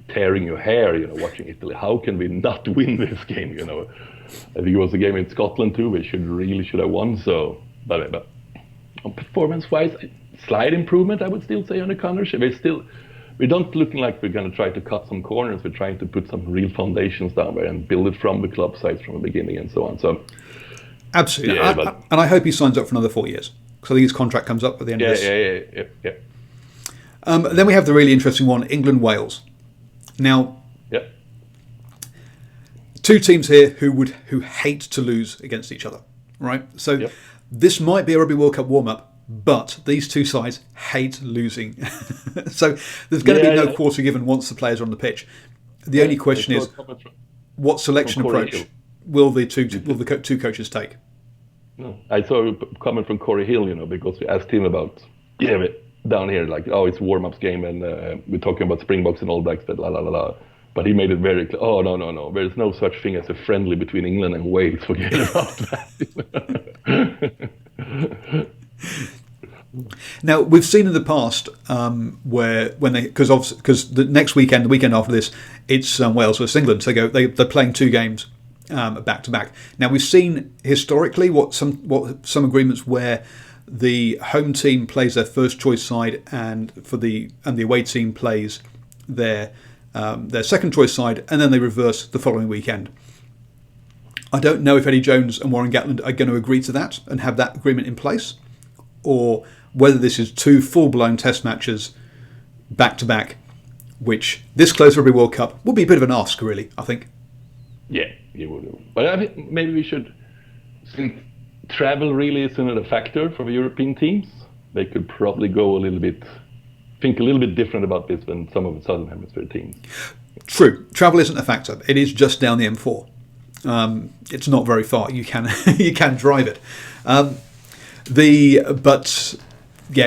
tearing your hair, watching Italy. How can we not win this game? I think it was a game in Scotland too. We should have won. So, but on performance-wise, slight improvement, I would still say on the Conor. We don't looking like we're going to try to cut some corners. We're trying to put some real foundations down there and build it from the club sides from the beginning and so on. So, absolutely. Yeah, and I hope he signs up for another 4 years because I think his contract comes up at the end of this. Yeah. Then we have the really interesting one, England-Wales. Now, 2 teams here who hate to lose against each other, right? So this might be a Rugby World Cup warm-up, but these two sides hate losing. So there's going to be no quarter given once the players are on the pitch. The only question is, what selection approach will the two coaches take? No. I saw a comment from Corey Hill, because we asked him about, down here, like, it's warm-ups game, and we're talking about Springboks and All Blacks, but la la la la. But he made it very clear. Oh, no. There's no such thing as a friendly between England and Wales. Forget about that. Now, we've seen in the past because the next weekend, the weekend after this, it's Wales versus England. So they're playing two games back to back. Now, we've seen historically what some agreements where the home team plays their first choice side, and the away team plays their second choice side, and then they reverse the following weekend. I don't know if Eddie Jones and Warren Gatland are going to agree to that and have that agreement in place, or whether this is two full-blown test matches back to back, which this close Rugby World Cup will be a bit of an ask, really, I think. Yeah, it would. But I think maybe we should, since travel really isn't a factor for the European teams, they could probably think a little bit different about this than some of the Southern Hemisphere teams. True. Travel isn't a factor. It is just down the M4. It's not very far. You can drive it.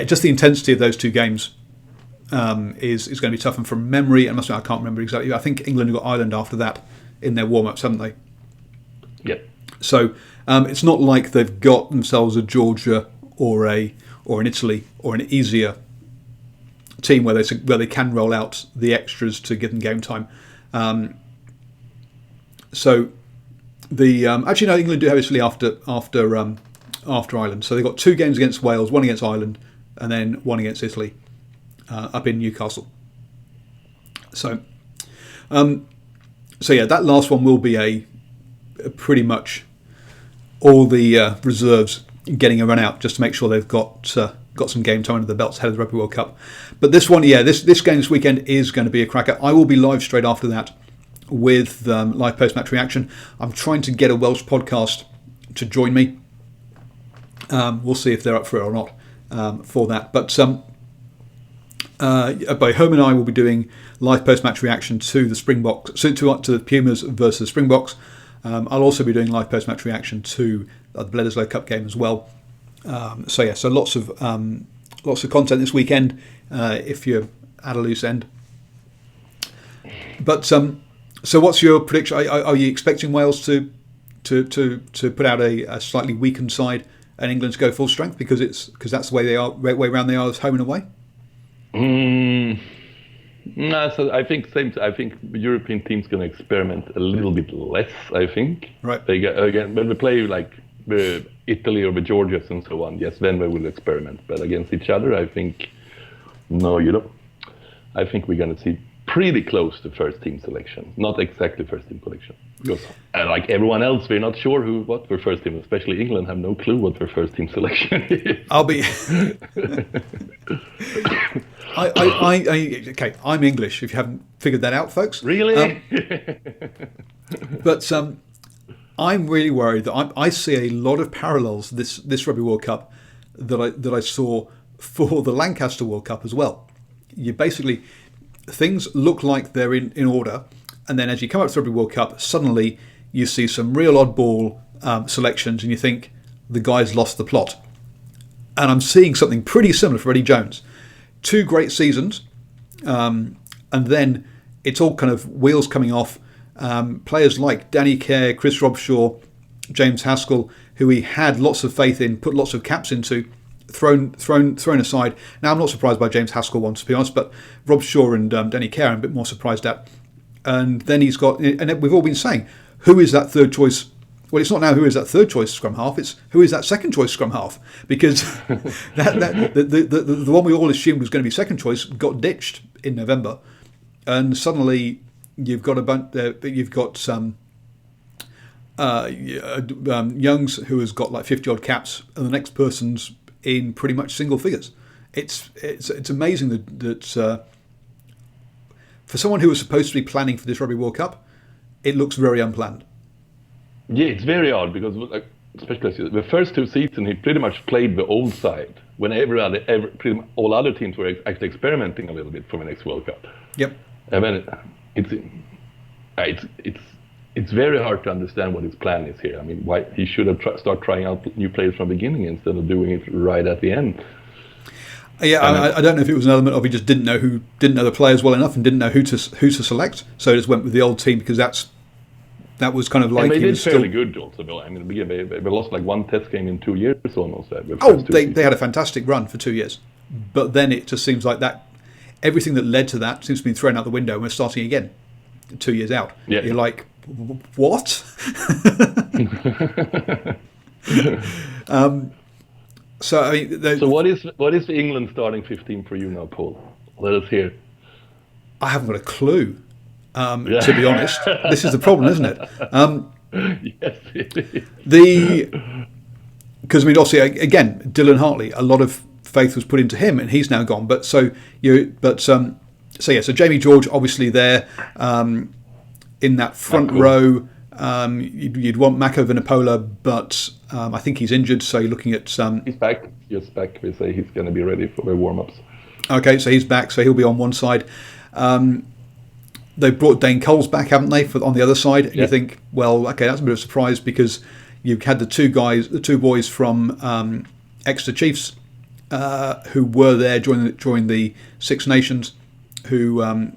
Just the intensity of those two games is going to be tough. And from memory, I can't remember exactly. I think England got Ireland after that in their warm-ups, haven't they? Yeah. So it's not like they've got themselves a Georgia or an Italy or an easier team where they can roll out the extras to give them game time. England do have Italy after Ireland. So they've got two games against Wales, one against Ireland, and then one against Italy up in Newcastle. That last one will be a pretty much all the reserves getting a run out just to make sure they've got some game time under the belts ahead of the Rugby World Cup. But this one, this game this weekend is going to be a cracker. I will be live straight after that with live post-match reaction. I'm trying to get a Welsh podcast to join me. We'll see if they're up for it or not for that. But Home and I will be doing live post-match reaction to the Springboks, to the Pumas versus Springboks. I'll also be doing live post-match reaction to the Bledisloe Cup game as well. So lots of content this weekend if you're at a loose end. But so what's your prediction? Are you expecting Wales to put out a slightly weakened side and England to go full strength because that's the way they are, way around they are as home and away? No, so I think the European team's going to experiment a little bit less. I think. Right. Again, when we play like the Italy or the Georgias and so on, yes, then we will experiment. But against each other, I think no, I think we're going to see pretty close to first team selection, not exactly first team selection. Because like everyone else, we're not sure what their first team, especially England, have no clue what their first team selection is. Okay, I'm English. If you haven't figured that out, folks. Really? But I'm really worried that I see a lot of parallels this Rugby World Cup that I saw for the Lancaster World Cup as well. You basically, things look like they're in order, and then as you come up to the Rugby World Cup, suddenly you see some real oddball selections, and you think the guy's lost the plot. And I'm seeing something pretty similar for Eddie Jones. 2 great seasons, and then it's all kind of wheels coming off. Players like Danny Kerr, Chris Robshaw, James Haskell, who he had lots of faith in, put lots of caps into, thrown aside. Now, I'm not surprised by James Haskell one, to be honest, but Robshaw and Danny Kerr I'm a bit more surprised at. And then he's got, and we've all been saying, who is that third choice? Well, it's not now who is that third choice scrum half, it's who is that second choice scrum half, because the one we all assumed was going to be second choice got ditched in November, and suddenly you've got some Youngs who has got like 50 odd caps, and the next person's in pretty much single figures. It's amazing that for someone who was supposed to be planning for this Rugby World Cup, it looks very unplanned. Yeah, it's very odd because, especially the first 2 seasons, he pretty much played the old side. when pretty much all other teams were actually experimenting a little bit for the next World Cup. Yep. I mean, it's very hard to understand what his plan is here. I mean, why he should have start trying out new players from the beginning instead of doing it right at the end. Yeah, I don't know if it was an element of he just didn't know the players well enough and didn't know who to select, so he just went with the old team because that was kind of like. And they did fairly good also. I mean, they lost like one test game in 2 years almost. They had a fantastic run for 2 years, but then it just seems like that everything that led to that seems to be thrown out the window and we're starting again 2 years out. Yeah. You're like, what? So I mean, so what is the England starting 15 for you now, Paul? Let us hear. I haven't got a clue. To be honest, this is the problem, isn't it? Yes, it is. Because I mean, obviously, again, Dylan Hartley, a lot of faith was put into him, and he's now gone. So Jamie George, obviously there in that front row. You'd want Mako Vunipola, but I think he's injured, so you're looking at. He's back. Just back. They say he's going to be ready for the warm-ups. Okay, so he's back, so he'll be on one side. They've brought Dane Coles back, haven't they, on the other side? And you think, well, okay, that's a bit of a surprise because you've had the two boys from Exeter Chiefs who were there during the Six Nations, who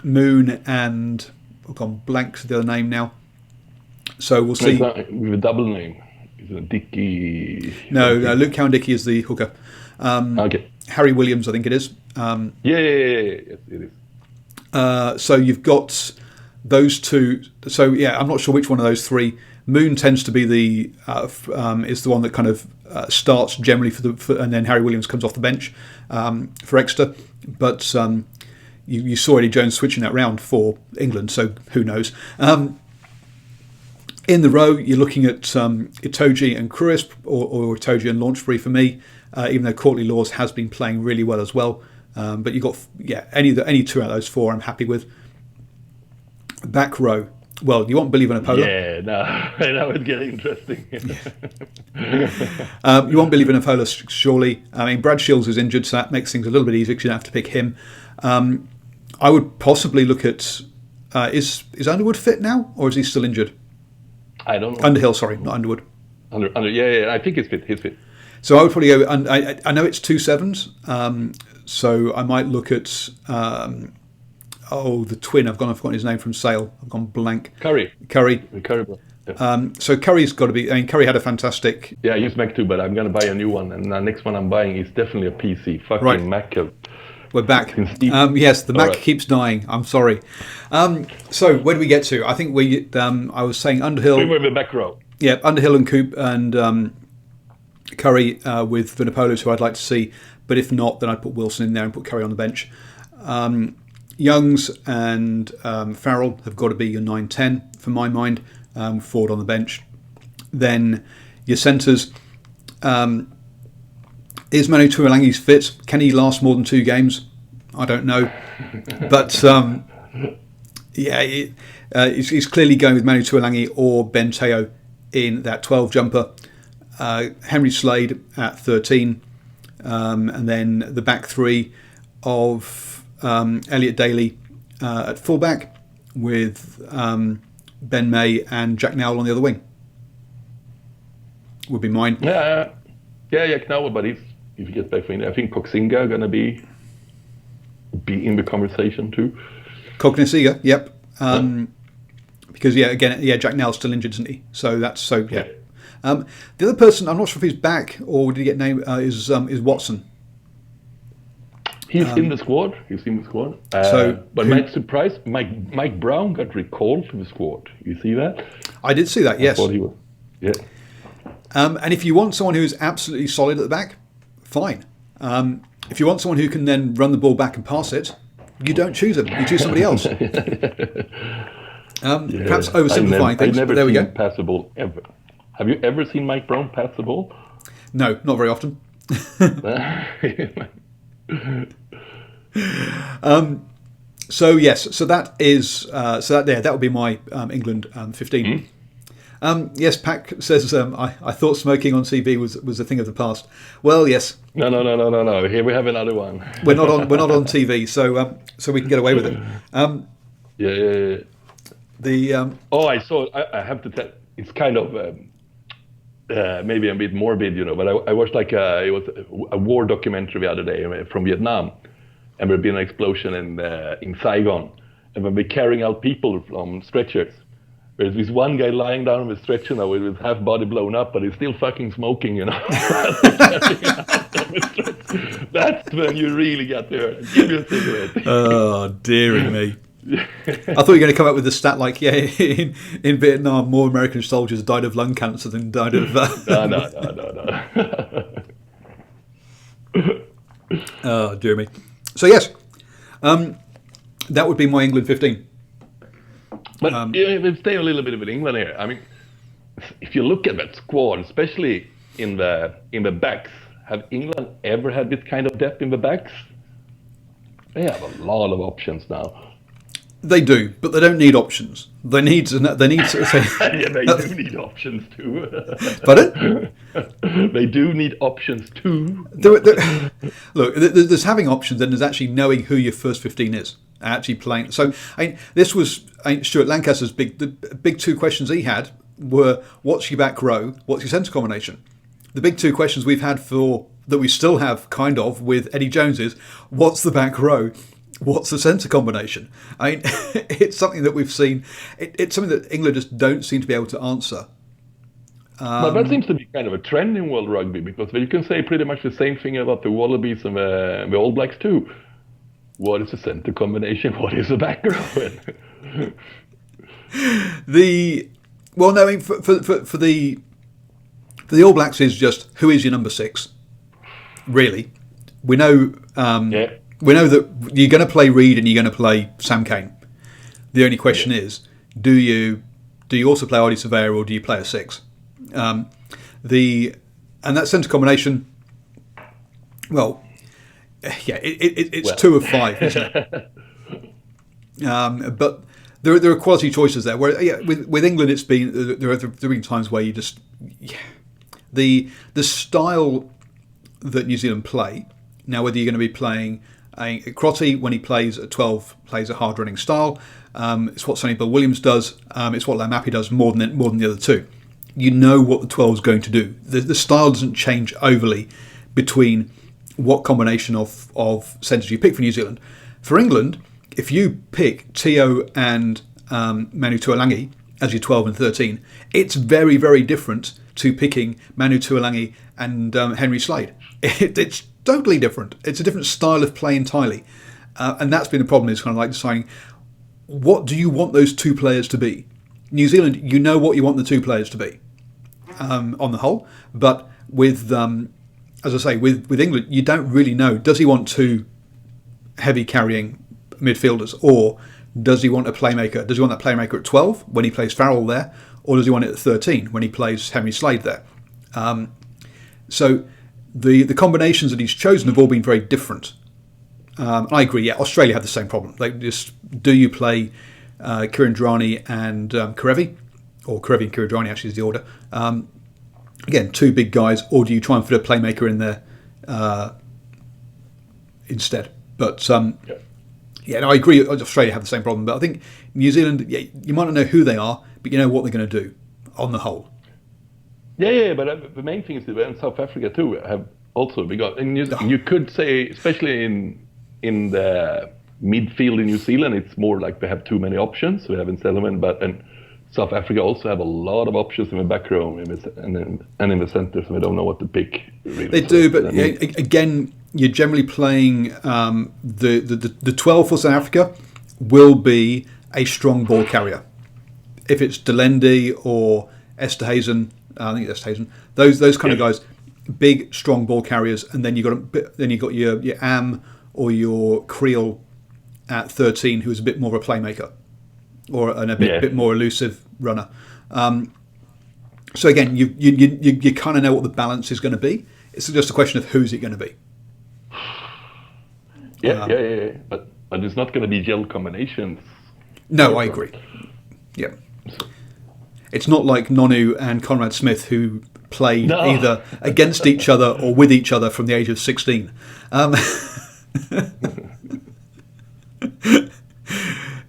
Moon and I've gone blank for the other name now. So we'll see. With a double name, is it Dickey? No, Luke Cowan-Dickey is the hooker. Okay. Harry Williams, I think it is. Yeah, yes, it is. So you've got those two. So yeah, I'm not sure which one of those three. Moon tends to be is the one that kind of starts generally and then Harry Williams comes off the bench for Exeter. But you saw Eddie Jones switching that round for England, so who knows? In the row, you're looking at Itoje and Crisp, or Itoje and Launchbury for me, even though Courtney Laws has been playing really well as well. But you've got any two out of those four I'm happy with. Back row. Well, you want Billy Vunipola? Yeah, now it's getting interesting. You want Billy Vunipola, surely. I mean, Brad Shields is injured, so that makes things a little bit easier because you don't have to pick him. I would possibly look at... is Underwood fit now, or is he still injured? I don't know. Underhill, sorry, not Underwood. Yeah, I think he's fit. He's fit. So I would probably go... I know it's 2 7s, so I might look at... the twin. I've forgotten his name from Sale. I've gone blank. Curry. Yeah. So Curry's got to be... I mean, Curry had a fantastic... Yeah, I use Mac too, but I'm going to buy a new one. And the next one I'm buying is definitely a PC. Fucking right. Mac. We're back. Yes, the Mac keeps dying. I'm sorry. So where do we get to? I think I was saying Underhill... We were in the back row. Yeah, Underhill and Coop and Curry with Vunipola, who I'd like to see. But if not, then I'd put Wilson in there and put Curry on the bench. Youngs and Farrell have got to be your 9-10 for my mind. Ford on the bench. Then your centres. Is Manu Tuolangi's fit? Can he last more than 2 games? I don't know. But he's clearly going with Manu Tuolangi or Ben Teo in that 12 jumper. Henry Slade at 13. And then the back three of Elliot Daly at fullback with Ben May and Jack Nowell on the other wing. Would be mine. Yeah, Nowell, but if he gets back for India, I think Coxinga going to be in the conversation too. Cognisiga, yep. Because Jack Nowell's still injured, isn't he? So that's yeah. The other person, I'm not sure if he's back or did he get named, is Watson. He's in the squad. But Mike surprised. Mike Brown got recalled from the squad. You see that? I did see that. Yes. I thought he was. Yeah. And if you want someone who is absolutely solid at the back, fine. If you want someone who can then run the ball back and pass it, you don't choose him. You choose somebody else. Perhaps oversimplifying things. I've never there we seen go. Pass the ball ever. Have you ever seen Mike Brown pass the ball? No, not very often. So yes, so that is that would be my England 15. Yes, Pac says, I thought smoking on TV was a thing of the past. Well, yes. No. Here we have another one. We're not on TV, so we can get away with it. Yeah. The Oh, I saw. I have to tell. It's kind of maybe a bit morbid, but I watched it was a war documentary the other day from Vietnam, and there'd been an explosion in Saigon, and when we're carrying out people from stretchers. There's this one guy lying down on the stretcher now with his half body blown up, but he's still fucking smoking, That's when you really get there. Give you a cigarette. Oh, dearie me. I thought you were going to come up with a stat like, in Vietnam, more American soldiers died of lung cancer than died of... No. Oh, dear me. So, yes, that would be my England 15. But we'll stay a little bit with England here. I mean, if you look at that squad, especially in the backs, have England ever had this kind of depth in the backs? They have a lot of options now. They do, but they don't need options. They need to say. Yeah, they do need options too. Pardon? They do need options too. Look, there's having options, and there's actually knowing who your first 15 is. Actually playing. So this was Stuart Lancaster's the big two questions he had were: what's your back row? What's your centre combination? The big two questions we've had that we still have kind of with Eddie Jones is: what's the back row? What's the centre combination? It's something that we've seen. It's something that England just don't seem to be able to answer. But that seems to be kind of a trend in world rugby, because you can say pretty much the same thing about the Wallabies and the All Blacks too. What is the centre combination? What is the back row? For the All Blacks is just who is your number 6. Really, we know. We know that you're going to play Reid and you're going to play Sam Cane. The only question is, do you also play Ardie Surveyor, or do you play a 6? And that centre combination, well, it's 2 of 5, isn't it? But there are quality choices there. Where with England, it's been there have been times where you just the style that New Zealand play. Now, whether you're going to be playing Crotty, when he plays at 12, plays a hard running style. It's what Sonny Bill Williams does. It's what Lamapi does more than the other two. You know what the 12 is going to do. The style doesn't change overly between what combination of centres you pick for New Zealand. For England, if you pick Tio and Manu Tuolangi as your 12 and 13, it's very, very different to picking Manu Tuolangi and Henry Slade. It's totally different. It's a different style of play entirely. And that's been the problem, is kind of like deciding, what do you want those two players to be? New Zealand, you know what you want the two players to be on the whole. But with, as I say, with England, you don't really know. Does he want two heavy carrying midfielders, or does he want a playmaker? Does he want that playmaker at 12 when he plays Farrell there? Or does he want it at 13 when he plays Henry Slade there? So the combinations that he's chosen have all been very different. I agree, yeah, Australia had the same problem. Do you play Kirandrani and Karevi? Or Karevi and Kirandrani actually is the order. Again, two big guys, or do you try and fit a playmaker in there instead? But I agree, Australia have the same problem. But I think New Zealand, you might not know who they are, but you know what they're going to do on the whole. Yeah, but the main thing is that South Africa too have also you could say, especially in the midfield in New Zealand, it's more like they have too many options. We have in Selman, and South Africa also have a lot of options in the back row and in the centre, so we don't know what to pick. Really. They do, but again, you're generally playing the 12 for South Africa will be a strong ball carrier. If it's Delendi or Esterhazen, I think it's Esterhazen, those kind of guys, big strong ball carriers, and then you got your Am or your Creel at 13, who's a bit more of a playmaker or a bit more elusive runner. So again, you kind of know what the balance is going to be. It's just a question of who's it going to be. Yeah. But it's not going to be gel combinations. No, I agree. Yeah. It's not like Nonu and Conrad Smith, who played No. either against each other or with each other from the age of 16.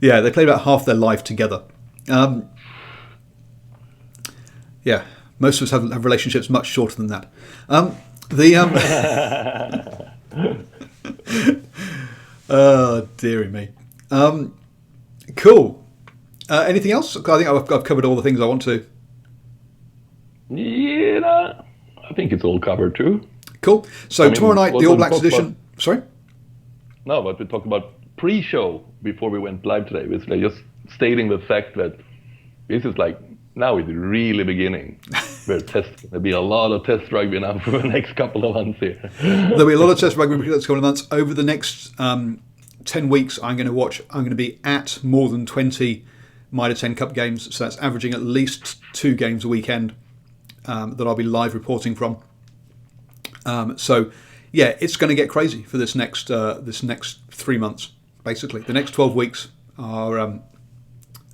Yeah, they played about half their life together. Yeah, most of us have relationships much shorter than that. Oh, dearie me. Cool. Anything else? I think I've covered all the things I want to. Yeah, I think it's all covered too. Cool. So tomorrow night, the All Blacks edition. Sorry? No, but we talked about pre-show before we went live today. It's like just stating the fact that this is like, now it's really beginning. There'll be a lot of test rugby now for the next couple of months here. There'll be a lot of test rugby for the next couple of months. Over the next 10 weeks, I'm going to be at more than 20 Mitre 10 Cup games. So that's averaging at least 2 games a weekend that I'll be live reporting from. So, yeah, it's going to get crazy for this next 3 months. Basically, the next 12 weeks are going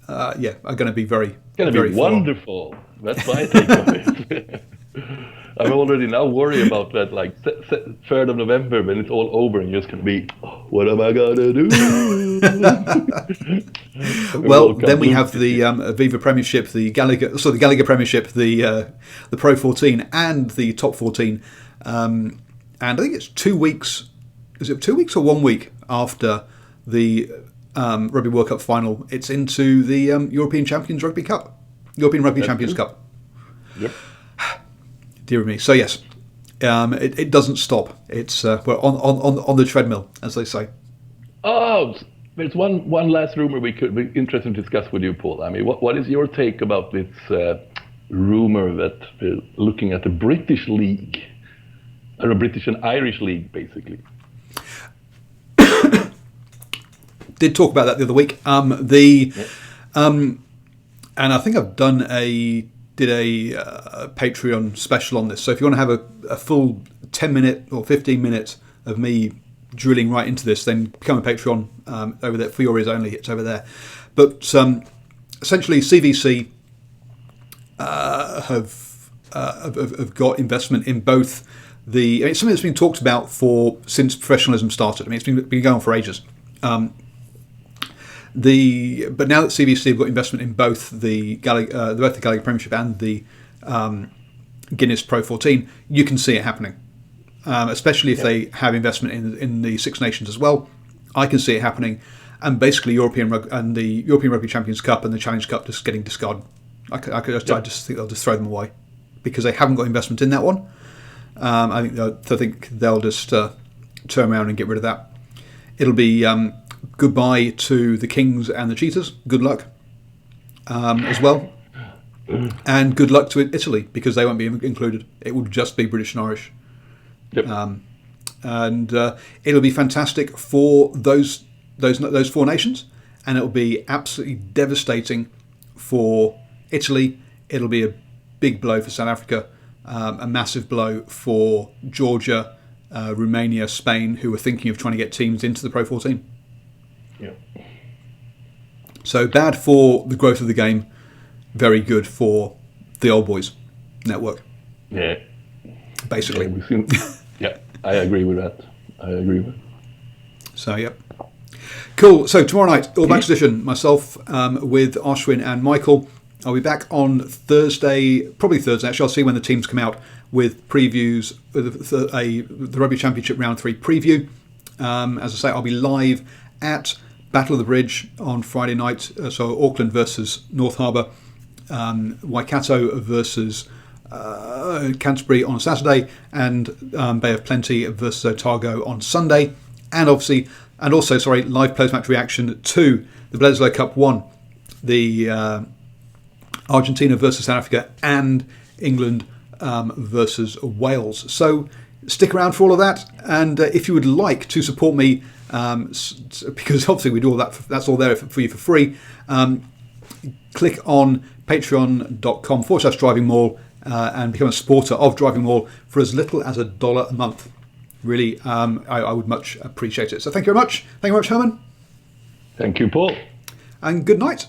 to be very. It's going to be wonderful. That's my take on it. I'm already now worried about that, like 3rd of November when it's all over and you're just going to be, what am I going to do? Well, then we have the Aviva Premiership, the Gallagher Premiership, the Pro 14 and the Top 14. And I think it's 2 weeks. Is it 2 weeks or 1 week after the Rugby World Cup final? It's into the European Champions Rugby Cup, European Rugby Champions Cup. Yep. Dear me. So yes, it doesn't stop. It's we're on the treadmill, as they say. Oh, there's one last rumor we could be interested to discuss with you, Paul. I mean, what is your take about this rumor that we're looking at the British League, or a British and Irish League, basically? Did talk about that the other week. And I think I've did a Patreon special on this. So if you want to have a full 10-minute or 15 minutes of me drilling right into this, then become a Patreon over there for your ears only. It's over there. But essentially, CVC have got investment in both the. It's something that's been talked about since professionalism started. I mean, it's been going on for ages. But now that CVC have got investment in both the Gallagher Premiership and the Guinness Pro 14, you can see it happening. Especially if they have investment in the Six Nations as well, I can see it happening. And basically, the European Rugby Champions Cup and the Challenge Cup just getting discarded. I just think they'll just throw them away because they haven't got investment in that one. I think they'll just turn around and get rid of that. It'll be goodbye to the Kings and the Cheetahs. Good luck as well. And good luck to Italy because they won't be included. It will just be British and Irish. Yep. And it'll be fantastic for those four nations, and it'll be absolutely devastating for Italy. It'll be a big blow for South Africa, a massive blow for Georgia, Romania, Spain, who are thinking of trying to get teams into the Pro 14. Yeah. So bad for the growth of the game, very good for the old boys network. Yeah. Basically. Yeah, I agree with that. So, yep. Cool. So, tomorrow night, All Blacks edition, myself with Ashwin and Michael. I'll be back on Thursday, probably Thursday, actually. I'll see when the teams come out with previews, the Rugby Championship Round 3 preview. As I say, I'll be live at Battle of the Bridge on Friday night. So, Auckland versus North Harbour, Waikato versus Canterbury on Saturday, and Bay of Plenty versus Otago on Sunday, and also live post-match reaction to the Bledisloe Cup 1, the Argentina versus South Africa, and England versus Wales. So stick around for all of that, and if you would like to support me, because obviously we do all that, that's all there for you for free, click on patreon.com/DrivingMaul and become a supporter of DrivingMaul for as little as $1 a month. Really, I would much appreciate it. So thank you very much. Thank you very much, Herman. Thank you, Paul. And good night.